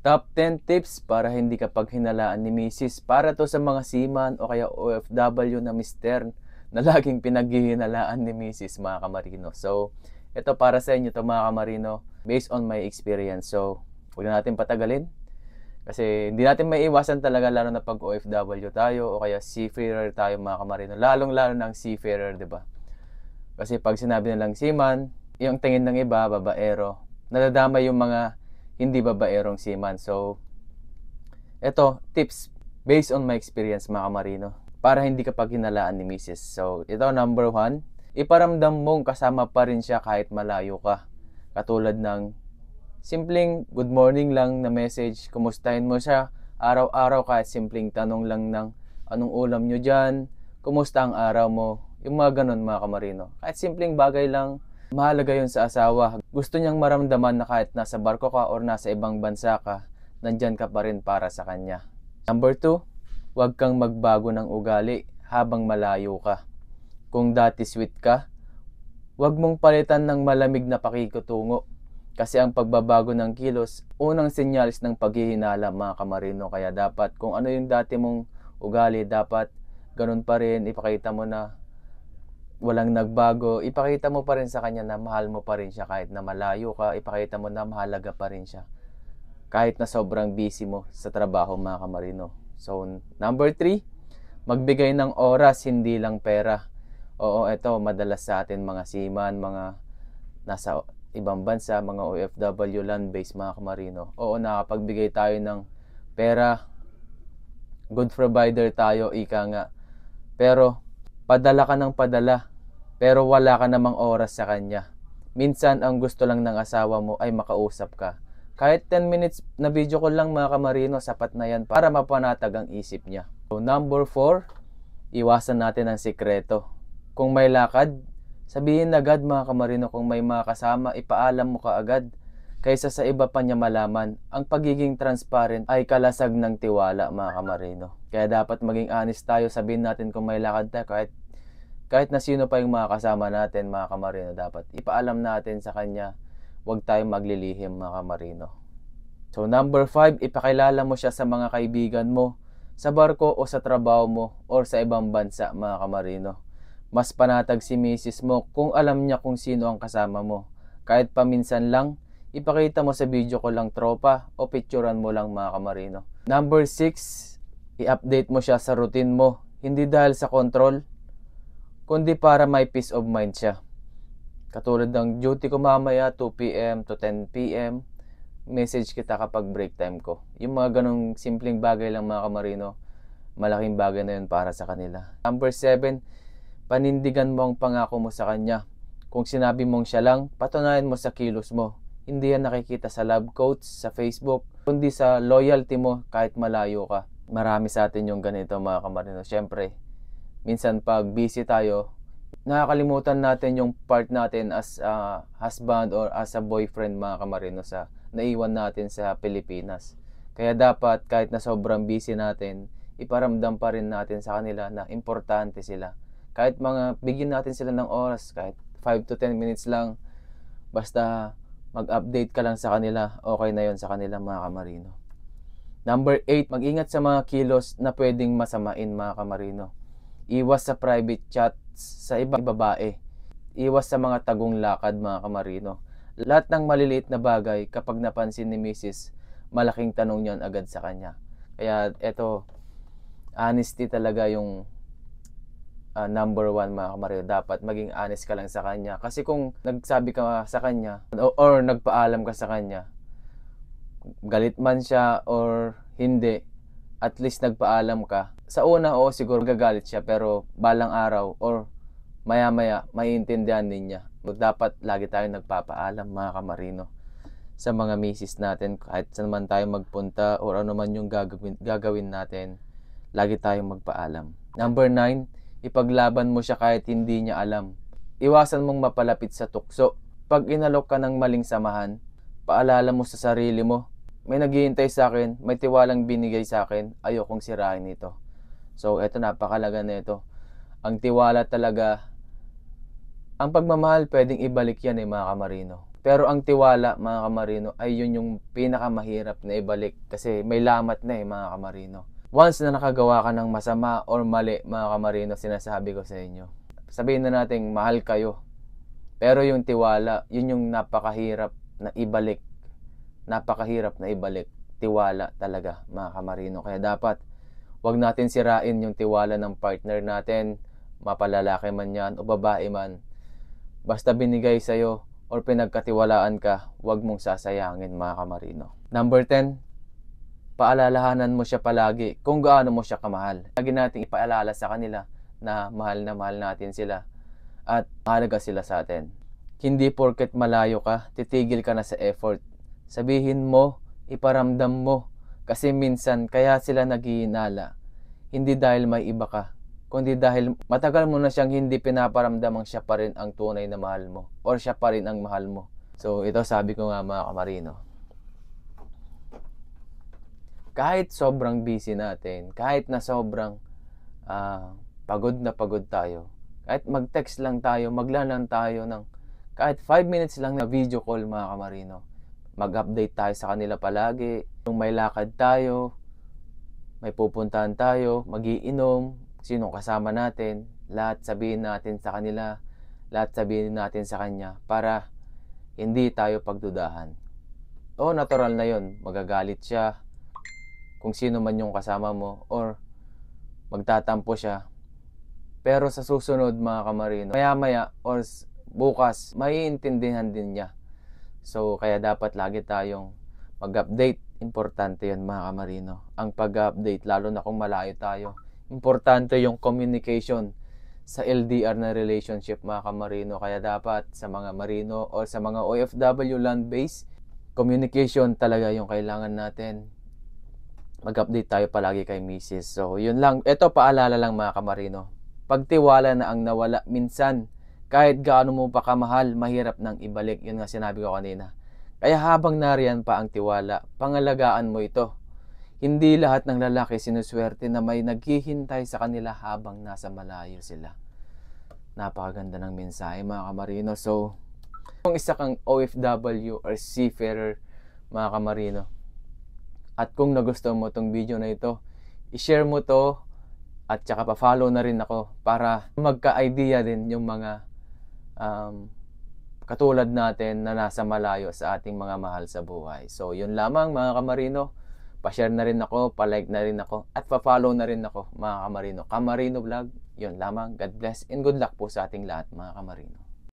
Top 10 tips para hindi ka paghinalaan ni Mrs. Para to sa mga seaman o kaya OFW na mister na laging pinaghihinalaan ni Mrs. mga kamarino. So, ito para sa inyo to mga kamarino based on my experience. So, huwag na natin patagalin kasi hindi natin maiiwasan talaga lalo na pag OFW tayo o kaya seafarer tayo mga kamarino. Lalong-lalo ng seafarer, 'di ba? Kasi pag sinabi nilang seaman, yung tingin ng iba, babaero, nadadama yung mga hindi babaerong seaman. So, ito, tips based on my experience mga kamarino para hindi ka paghinalaan ni Mrs. So, ito number 1, iparamdam mong kasama pa rin siya kahit malayo ka. Katulad ng simpleng good morning lang na message, kumustahin mo siya araw-araw kahit simpleng tanong lang ng anong ulam nyo dyan, kumusta ang araw mo, yung mga ganun mga kamarino. Kahit simpleng bagay lang, mahalaga yun sa asawa. Gusto niyang maramdaman na kahit nasa barko ka or nasa ibang bansa ka, nandyan ka pa rin para sa kanya. Number 2, huwag kang magbago ng ugali habang malayo ka. Kung dati sweet ka, huwag mong palitan ng malamig na pakikutungo. Kasi ang pagbabago ng kilos, unang senyalis ng paghihinala mga kamarino. Kaya dapat kung ano yung dati mong ugali, dapat ganun pa rin, ipakita mo na walang nagbago, ipakita mo pa rin sa kanya na mahal mo pa rin siya kahit na malayo ka, ipakita mo na mahalaga pa rin siya kahit na sobrang busy mo sa trabaho mga kamarino. So, number 3, magbigay ng oras, hindi lang pera. Oo, ito, madalas sa atin mga seaman, mga nasa ibang bansa, mga OFW, land-based mga kamarino. Oo, nakapagbigay tayo ng pera, good provider tayo, ika nga. Pero, padala ka ng padala, pero wala ka namang oras sa kanya. Minsan, ang gusto lang ng asawa mo ay makausap ka. Kahit 10 minutes na video call lang mga kamarino, sapat na yan para mapanatag ang isip niya. So, number 4, iwasan natin ang sikreto. Kung may lakad, sabihin agad mga kamarino. Kung may mga kasama, ipaalam mo ka agad. Kaysa sa iba pa niya malaman, ang pagiging transparent ay kalasag ng tiwala mga kamarino. Kaya dapat maging honest tayo, sabihin natin kung may lakad tayo, kahit na sino pa yung mga kasama natin mga kamarino, dapat ipaalam natin sa kanya, huwag tayong maglilihim mga kamarino. So number 5, ipakilala mo siya sa mga kaibigan mo, sa barko o sa trabaho mo or sa ibang bansa mga kamarino. Mas panatag si Mrs. mo kung alam niya kung sino ang kasama mo. Kahit paminsan lang, ipakita mo sa video ko lang tropa o picturean mo lang mga kamarino. Number 6, i-update mo siya sa routine mo, hindi dahil sa control, kundi para may peace of mind siya. Katulad ng duty ko mamaya 2 PM to 10 PM, message kita kapag break time ko. Yung mga ganong simpleng bagay lang mga kamarino, malaking bagay na yun para sa kanila. Number 7, panindigan mo ang pangako mo sa kanya. Kung sinabi mong siya lang, patunayan mo sa kilos mo. Hindi yan nakikita sa love quotes, sa Facebook, kundi sa loyalty mo kahit malayo ka. Marami sa atin yung ganito mga kamarino. Siyempre, minsan pag busy tayo, nakakalimutan natin yung part natin as a husband or as a boyfriend mga kamarino sa naiwan natin sa Pilipinas. Kaya dapat kahit na sobrang busy natin, iparamdam pa rin natin sa kanila na importante sila. Kahit bigyan natin sila ng oras, kahit 5 to 10 minutes lang, basta mag-update ka lang sa kanila, okay na yon sa kanila mga kamarino. Number 8, mag-ingat sa mga kilos na pwedeng masamain mga kamarino. Iwas sa private chats sa ibang babae. Iwas sa mga tagong lakad mga kamarino. Lahat ng maliliit na bagay kapag napansin ni Mrs., malaking tanong yan agad sa kanya. Kaya eto, honesty talaga yung number 1 mga kamarino. Dapat maging honest ka lang sa kanya. Kasi kung nagsabi ka sa kanya or nagpaalam ka sa kanya, galit man siya or hindi, at least nagpaalam ka. Sa una, oo, siguro gagalit siya, pero balang araw or maya-maya, maiintindihan din niya. Dapat lagi tayong nagpapaalam mga kamarino sa mga misis natin. Kahit saan man tayo magpunta or ano man yung gagawin natin, lagi tayong magpaalam. Number 9, ipaglaban mo siya kahit hindi niya alam. Iwasan mong mapalapit sa tukso. Pag inalok ka ng maling samahan, paalala mo sa sarili mo, may naghihintay sa akin, may tiwalang binigay sa akin, ayokong sirain ito. So, eto, napakalaga na ito. Ang tiwala talaga, ang pagmamahal, pwedeng ibalik yan mga kamarino. Pero ang tiwala, mga kamarino, ay yun yung pinakamahirap na ibalik kasi may lamat na mga kamarino. Once na nakagawa ka ng masama or mali, mga kamarino, sinasabi ko sa inyo, sabihin na natin mahal kayo, pero yung tiwala, yun yung napakahirap na ibalik. Napakahirap na ibalik. Tiwala talaga, mga kamarino. Kaya dapat wag natin sirain yung tiwala ng partner natin, mapalalaki man yan o babae man. Basta binigay sa'yo or pinagkatiwalaan ka, wag mong sasayangin, mga kamarino. Number 10, paalalahanan mo siya palagi kung gaano mo siya kamahal. Lagi nating ipaalala sa kanila na mahal natin sila at mahalaga sila sa atin. Hindi porket malayo ka, titigil ka na sa effort. Sabihin mo, iparamdam mo, kasi minsan kaya sila naghihinala. Hindi dahil may iba ka, kundi dahil matagal mo na siyang hindi pinaparamdamang siya pa rin ang tunay na mahal mo or siya pa rin ang mahal mo. So ito sabi ko nga, mga kamarino, kahit sobrang busy natin, kahit na sobrang pagod na pagod tayo, kahit mag-text lang tayo, maglalan tayo ng kahit 5 minutes lang na video call, mga kamarino, mag-update tayo sa kanila palagi. Kung may lakad tayo, may pupuntahan tayo, magiinom, sinong kasama natin, lahat sabihin natin sa kanila, lahat sabihin natin sa kanya para hindi tayo pagdudahan. O natural na yon, magagalit siya kung sino man yung kasama mo or magtatampo siya. Pero sa susunod, mga kamarino, maya-maya or bukas, maiintindihan din niya. So, kaya dapat lagi tayong mag-update. Importante yun, mga kamarino. Ang pag-update, lalo na kung malayo tayo. Importante yung communication sa LDR na relationship, mga kamarino. Kaya dapat sa mga marino o sa mga OFW land-based, communication talaga yung kailangan natin. Mag-update tayo palagi kay Mrs. So, yun lang. Ito, paalala lang, mga kamarino. Pagtiwala na ang nawala, minsan, kahit gaano mo pa kamahal, mahirap nang ibalik. Yun nga sinabi ko kanina. Kaya habang nariyan pa ang tiwala, pangalagaan mo ito. Hindi lahat ng lalaki sinuswerte na may naghihintay sa kanila habang nasa malayo sila. Napakaganda ng mensahe, mga kamarino. So, kung isa kang OFW or seafarer, mga kamarino, at kung nagustuhan mo itong video na ito, i-share mo to at saka pa-follow na rin ako para magka-idea din yung mga katulad natin na nasa malayo sa ating mga mahal sa buhay. So, yun lamang, mga kamarino. Pa-share na rin ako, pa-like na rin ako, at pa-follow na rin ako, mga kamarino. Kamarino Vlog, yun lamang. God bless and good luck po sa ating lahat, mga kamarino.